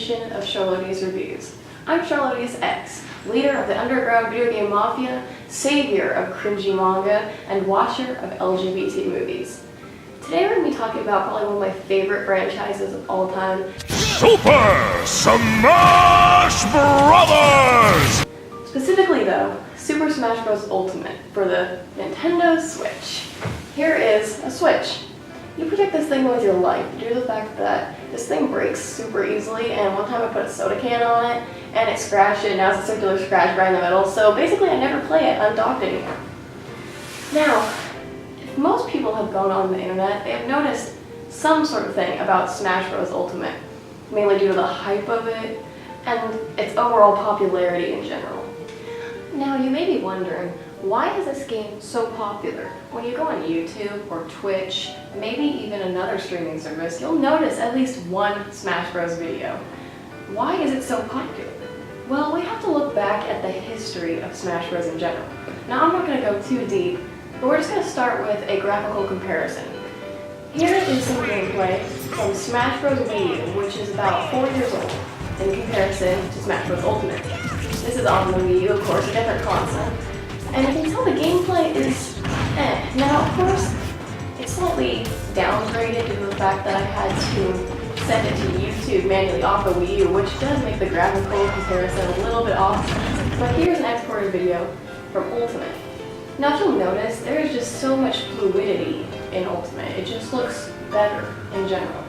edition of Charlotius Reviews. I'm Charlotius X, leader of the underground video game mafia, savior of cringy manga, and watcher of LGBT movies. Today we're going to be talking about probably one of my favorite franchises of all time, Super Smash Brothers! Specifically though, Super Smash Bros. Ultimate for the Nintendo Switch. Here is a Switch. You protect this thing with your life due to the fact that this thing breaks super easily, and one time I put a soda can on it and it scratched it, and now it's a circular scratch right in the middle, so basically I never play it undocked anymore. Now, if most people have gone on the internet, they have noticed some sort of thing about Smash Bros. Ultimate, mainly due to the hype of it and its overall popularity in general. Now, you may be wondering, why is this game so popular? When you go on YouTube or Twitch, maybe even another streaming service, you'll notice at least one Smash Bros. Video. Why is it so popular? Well, we have to look back at the history of Smash Bros. In general. Now, I'm not going to go too deep, but we're just going to start with a graphical comparison. Here is some gameplay from Smash Bros. Wii U, which is about 4 years old, in comparison to Smash Bros. Ultimate. This is on the Wii U, of course, a different console. And you can tell the gameplay is Now, of course, it's slightly downgraded due to the fact that I had to send it to YouTube manually off the Wii U, which does make the graphical comparison a little bit off. But here's an exported video from Ultimate. Now, if you'll notice, there is just so much fluidity in Ultimate. It just looks better in general.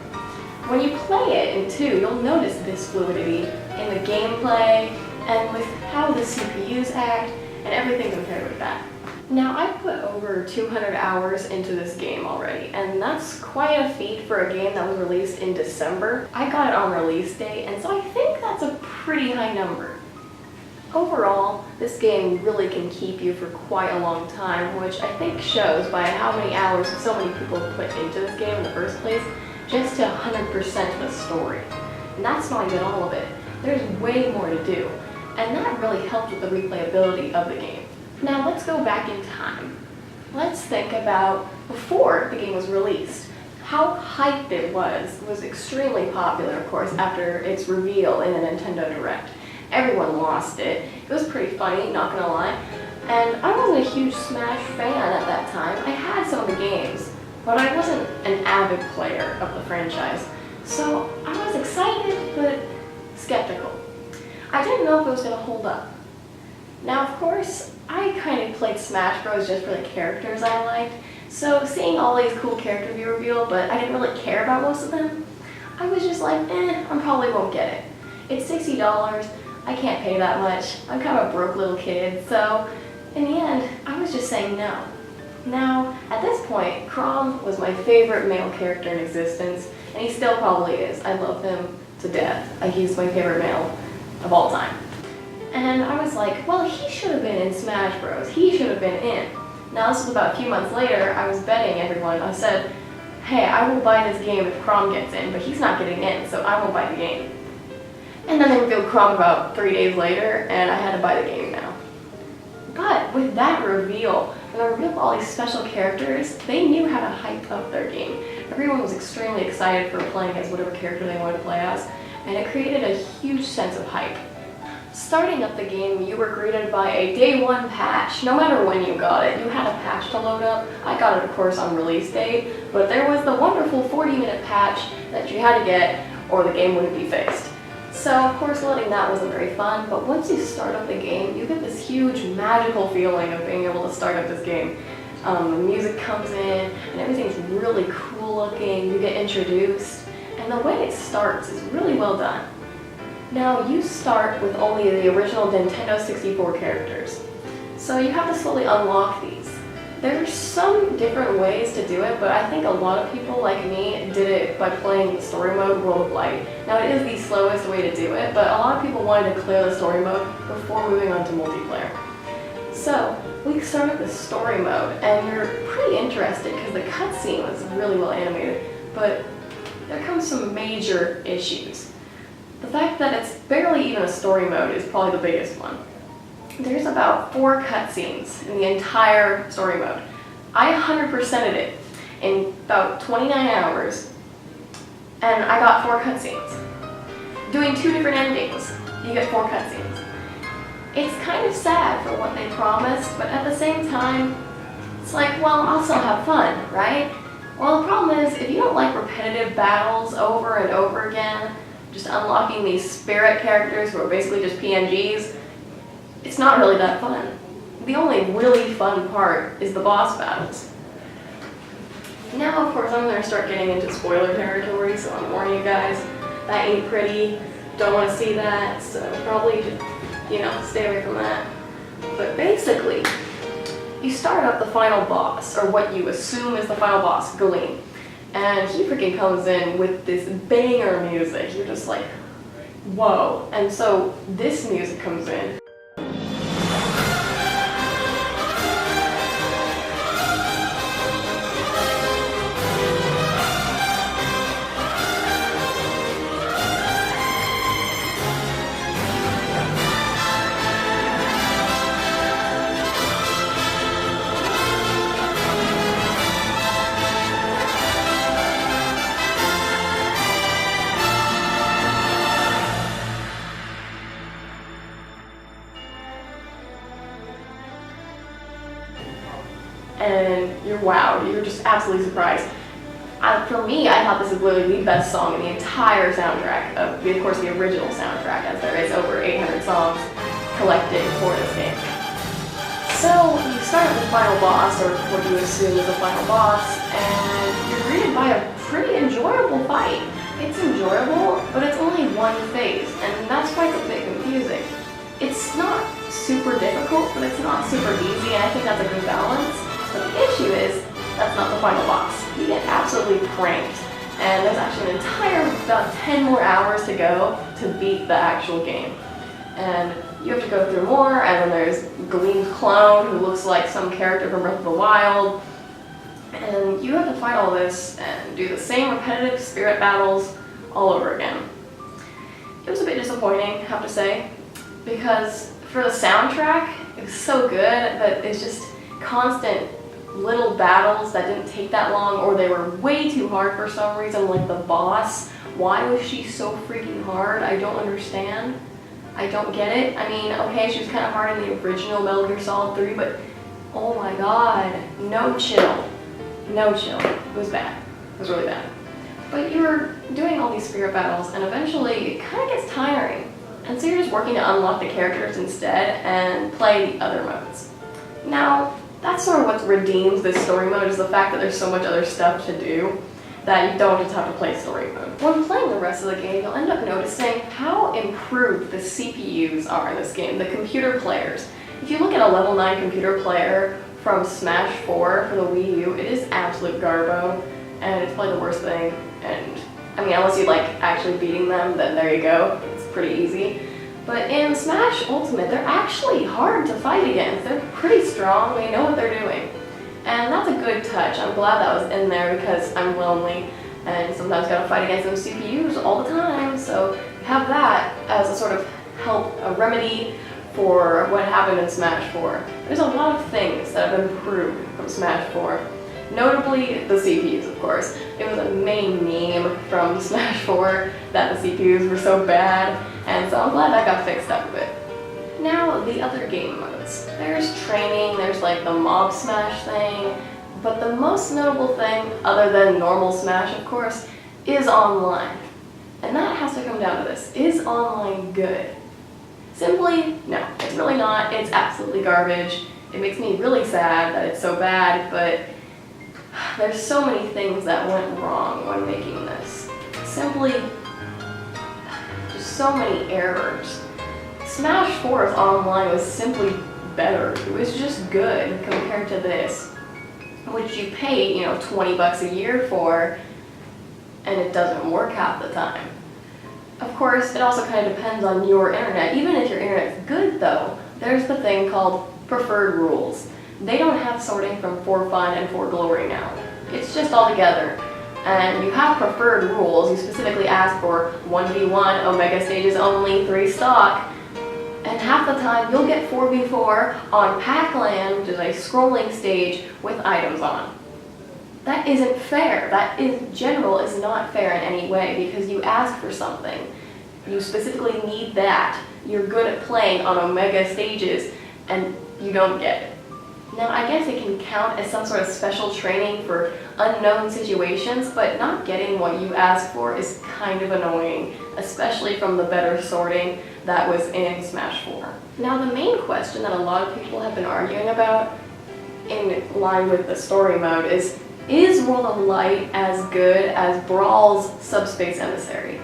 When you play it in 2, you'll notice this fluidity in the gameplay and with how the CPUs act and everything compared with that. Now, I've put over 200 hours into this game already, and that's quite a feat for a game that was released in December. I got it on release day, and so I think that's a pretty high number. Overall, this game really can keep you for quite a long time, which I think shows by how many hours so many people put into this game in the first place, just to 100% the story. And that's not even all of it. There's way more to do, and that really helped with the replayability of the game. Now let's go back in time. Let's think about before the game was released. How hyped it was extremely popular, of course, after its reveal in the Nintendo Direct. Everyone lost it. It was pretty funny, not gonna lie. And I wasn't a huge Smash fan at that time. I had some of the games, but I wasn't an avid player of the franchise. So I was excited, but skeptical. I didn't know if it was gonna hold up. Now, of course, I kind of played Smash Bros. Just for the characters I liked, so seeing all these cool characters be revealed, but I didn't really care about most of them, I was just like, I probably won't get it. It's $60, I can't pay that much, I'm kind of a broke little kid, so in the end, I was just saying no. Now, at this point, Chrom was my favorite male character in existence, and he still probably is. I love him to death. He's my favorite male of all time. And I was like, well, he should have been in Smash Bros. He should have been in. Now, this was about a few months later. I was betting everyone. I said, hey, I will buy this game if Chrom gets in, but he's not getting in, so I won't buy the game. And then they revealed Chrom about 3 days later, and I had to buy the game now. But with that reveal, and the reveal of all these special characters, they knew how to hype up their game. Everyone was extremely excited for playing as whatever character they wanted to play as, and it created a huge sense of hype. Starting up the game, you were greeted by a day 1 patch. No matter when you got it, you had a patch to load up. I got it, of course, on release date, but there was the wonderful 40-minute patch that you had to get or the game wouldn't be fixed. So, of course, loading that wasn't very fun, but once you start up the game, you get this huge magical feeling of being able to start up this game. The music comes in, and everything's really cool looking, you get introduced, and the way it starts is really well done. Now, you start with only the original Nintendo 64 characters, so you have to slowly unlock these. There's some different ways to do it, but I think a lot of people like me did it by playing story mode World of Light. Now, it is the slowest way to do it, but a lot of people wanted to clear the story mode before moving on to multiplayer. So, we start with the story mode, and you're pretty interested because the cutscene was really well animated, but there comes some major issues. The fact that it's barely even a story mode is probably the biggest one. There's about 4 cutscenes in the entire story mode. I 100%ed it in about 29 hours, and I got 4 cutscenes. doing 2 different endings. You get 4 cutscenes. It's kind of sad for what they promised, but at the same time, it's like, well, I'll still have fun, right? Well, the problem is, if you don't like repetitive battles over and over again, just unlocking these spirit characters who are basically just PNGs, it's not really that fun. The only really fun part is the boss battles. Now, of course, I'm going to start getting into spoiler territory, so I'm warning you guys, that ain't pretty, don't want to see that, so probably just, stay away from that. But basically, you start up the final boss, or what you assume is the final boss, Galeem. And he freaking comes in with this banger music. You're just like, whoa. And so this music comes in. And you're wowed, you're just absolutely surprised. For me, I thought this was literally the best song in the entire soundtrack, of course the original soundtrack, as there is over 800 songs collected for this game. So you start with the final boss, or what you assume is the final boss, and you're greeted by a pretty enjoyable fight. It's enjoyable, but it's only one phase, and that's why it's a bit confusing. It's not super difficult, but it's not super easy, and I think that's a good balance. But the issue is, that's not the final boss. You get absolutely pranked, and there's actually an entire about 10 more hours to go to beat the actual game. And you have to go through more, and then there's Galeem's clone, who looks like some character from Breath of the Wild. And you have to fight all this and do the same repetitive spirit battles all over again. It was a bit disappointing, I have to say, because for the soundtrack, it was so good that it's just constant little battles that didn't take that long, or they were way too hard for some reason, like the boss. Why was she so freaking hard? I don't understand. I don't get it. I mean, okay, she was kind of hard in the original Metal Gear Solid 3, but oh my god, no chill. No chill. It was bad. It was really bad. But you were doing all these spirit battles, and eventually it kind of gets tiring. And so you're just working to unlock the characters instead and play the other modes. Now, that's sort of what redeems this story mode, is the fact that there's so much other stuff to do that you don't just have to play story mode. When playing the rest of the game, you'll end up noticing how improved the CPUs are in this game, the computer players. If you look at a level 9 computer player from Smash 4 for the Wii U, it is absolute garbo, and it's probably the worst thing. And I mean, unless you like actually beating them, then there you go, it's pretty easy. But in Smash Ultimate, they're actually hard to fight against. They're pretty strong, they know what they're doing. And that's a good touch. I'm glad that was in there because I'm lonely and sometimes gotta fight against them CPUs all the time. So have that as a sort of help, a remedy for what happened in Smash 4. There's a lot of things that have improved from Smash 4. Notably the CPUs, of course. It was a main meme from Smash 4 that the CPUs were so bad, and so I'm glad that got fixed up a bit. Now, the other game modes. There's training, there's like the mob smash thing, but the most notable thing, other than normal Smash of course, is online. And that has to come down to this. Is online good? Simply, no, it's really not. It's absolutely garbage. It makes me really sad that it's so bad, but there's so many things that went wrong when making this. Simply, just so many errors. Smash 4's online was simply better. It was just good compared to this, which you pay, 20 bucks a year for, and it doesn't work half the time. Of course, it also kind of depends on your internet. Even if your internet's good though, there's the thing called preferred rules. They don't have sorting from for fun and for glory now. It's just all together. And you have preferred rules. You specifically ask for 1v1, Omega stages only, 3 stock. And half the time you'll get 4v4 on Pac-Land, which is a scrolling stage with items on. That isn't fair. That in general is not fair in any way because you ask for something. You specifically need that. You're good at playing on Omega stages, and you don't get it. Now, I guess it can count as some sort of special training for unknown situations, but not getting what you asked for is kind of annoying, especially from the better sorting that was in Smash 4. Now, the main question that a lot of people have been arguing about in line with the story mode is World of Light as good as Brawl's Subspace Emissary?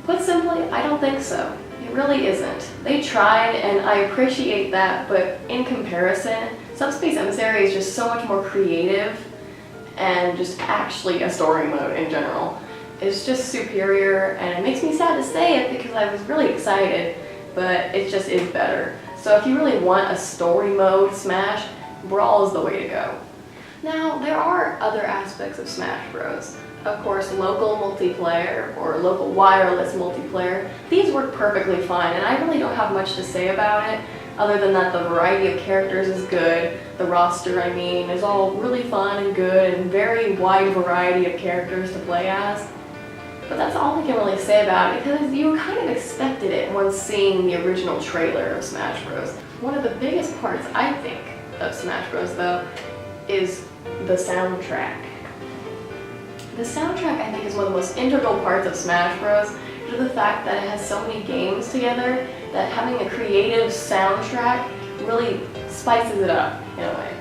Put simply, I don't think so. It really isn't. They tried, and I appreciate that, but in comparison, Subspace Emissary is just so much more creative and just actually a story mode in general. It's just superior, and it makes me sad to say it because I was really excited, but it just is better. So if you really want a story mode Smash, Brawl is the way to go. Now, there are other aspects of Smash Bros. Of course, local multiplayer or local wireless multiplayer. These work perfectly fine, and I really don't have much to say about it, other than that the variety of characters is good. The roster, I mean, is all really fun and good, and very wide variety of characters to play as. But that's all I can really say about it, because you kind of expected it once seeing the original trailer of Smash Bros. One of the biggest parts, I think, of Smash Bros. Though, is the soundtrack. The soundtrack, I think, is one of the most integral parts of Smash Bros. Due to the fact that it has so many games together, that having a creative soundtrack really spices it up in a way.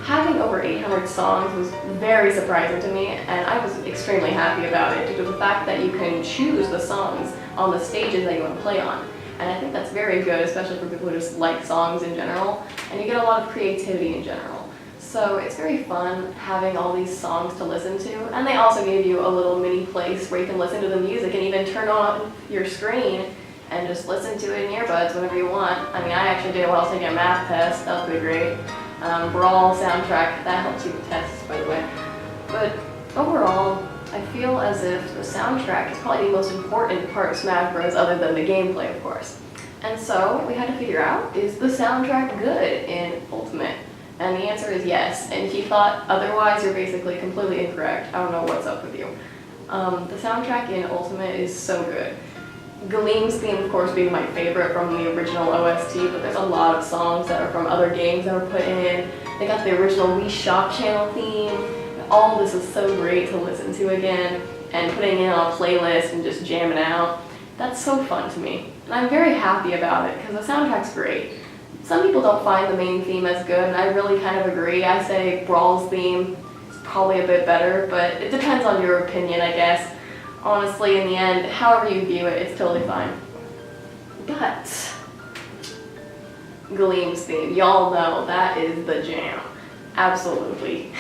Having over 800 songs was very surprising to me, and I was extremely happy about it due to the fact that you can choose the songs on the stages that you want to play on. And I think that's very good, especially for people who just like songs in general, and you get a lot of creativity in general. So it's very fun having all these songs to listen to, and they also give you a little mini place where you can listen to the music and even turn on your screen and just listen to it in earbuds whenever you want. I mean, I actually did it while I was taking a math test. That was pretty great. Brawl soundtrack, that helps you with tests, by the way. But overall, I feel as if the soundtrack is probably the most important part of Smash Bros. Other than the gameplay, of course. And so we had to figure out, is the soundtrack good in Ultimate? And the answer is yes. And if you thought otherwise, you're basically completely incorrect. I don't know what's up with you. The soundtrack in Ultimate is so good. Galeem's theme, of course, being my favorite from the original OST, but there's a lot of songs that are from other games that were put in. They got the original Wii Shop Channel theme. All this is so great to listen to again, and putting it on a playlist and just jamming out. That's so fun to me. And I'm very happy about it, because the soundtrack's great. Some people don't find the main theme as good, and I really kind of agree. I say Brawl's theme is probably a bit better, but it depends on your opinion, I guess. Honestly, in the end, however you view it, it's totally fine. But Galeem's theme, y'all know that is the jam. Absolutely.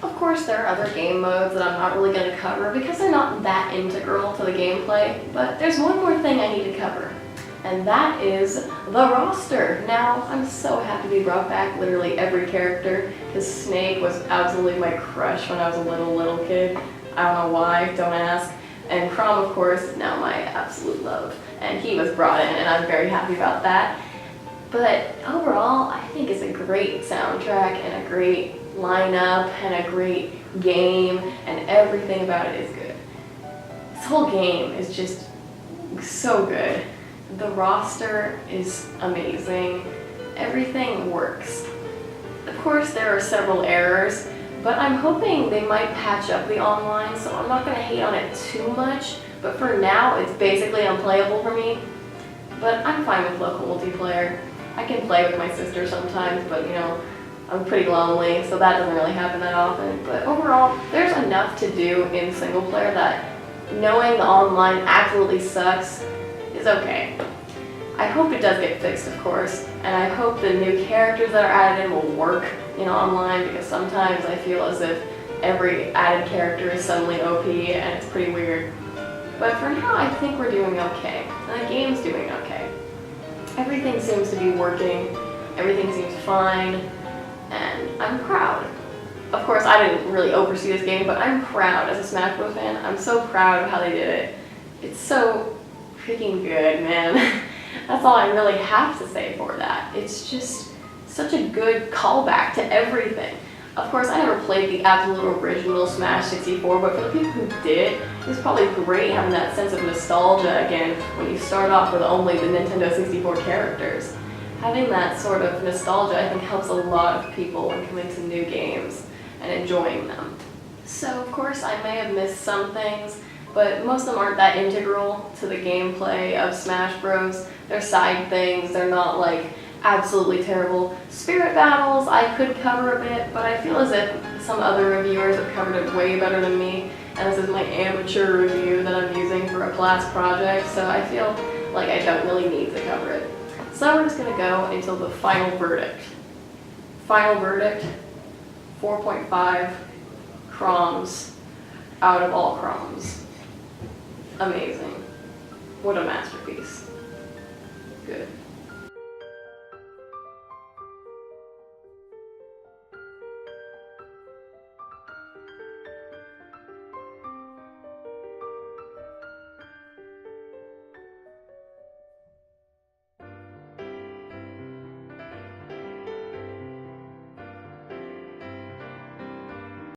Of course, there are other game modes that I'm not really going to cover because they're not that integral to the gameplay, but there's one more thing I need to cover, and that is the roster. Now, I'm so happy to be brought back literally every character, because Snake was absolutely my crush when I was a little kid. I don't know why, don't ask. And Chrom, of course, is now my absolute love, and he was brought in, and I'm very happy about that. But overall, I think it's a great soundtrack and a great lineup and a great game, and everything about it is good. This whole game is just so good. The roster is amazing. Everything works. Of course, there are several errors, but I'm hoping they might patch up the online, so I'm not going to hate on it too much. But for now, it's basically unplayable for me. But I'm fine with local multiplayer. I can play with my sister sometimes, but you know, I'm pretty lonely, so that doesn't really happen that often. But overall, there's enough to do in single player that knowing the online absolutely sucks is okay. I hope it does get fixed, of course, and I hope the new characters that are added in will work in online, because sometimes I feel as if every added character is suddenly OP, and it's pretty weird. But for now, I think we're doing okay, and the game's doing okay. Everything seems to be working, everything seems fine, and I'm proud. Of course, I didn't really oversee this game, but I'm proud as a Smash Bros. Fan. I'm so proud of how they did it. It's so freaking good, man. That's all I really have to say for that. It's just such a good callback to everything. Of course, I never played the absolute original Smash 64, but for the people who did, it's probably great having that sense of nostalgia again when you start off with only the Nintendo 64 characters. Having that sort of nostalgia, I think, helps a lot of people when coming to new games and enjoying them. So, of course, I may have missed some things, but most of them aren't that integral to the gameplay of Smash Bros. They're side things, they're not like absolutely terrible. Spirit battles I could cover a bit, but I feel as if some other reviewers have covered it way better than me, and this is my amateur review that I'm using for a class project, so I feel like I don't really need to cover it. So we're just going to go until the final verdict. Final verdict, 4.5 Chroms out of all Chroms. Amazing. What a masterpiece. Good.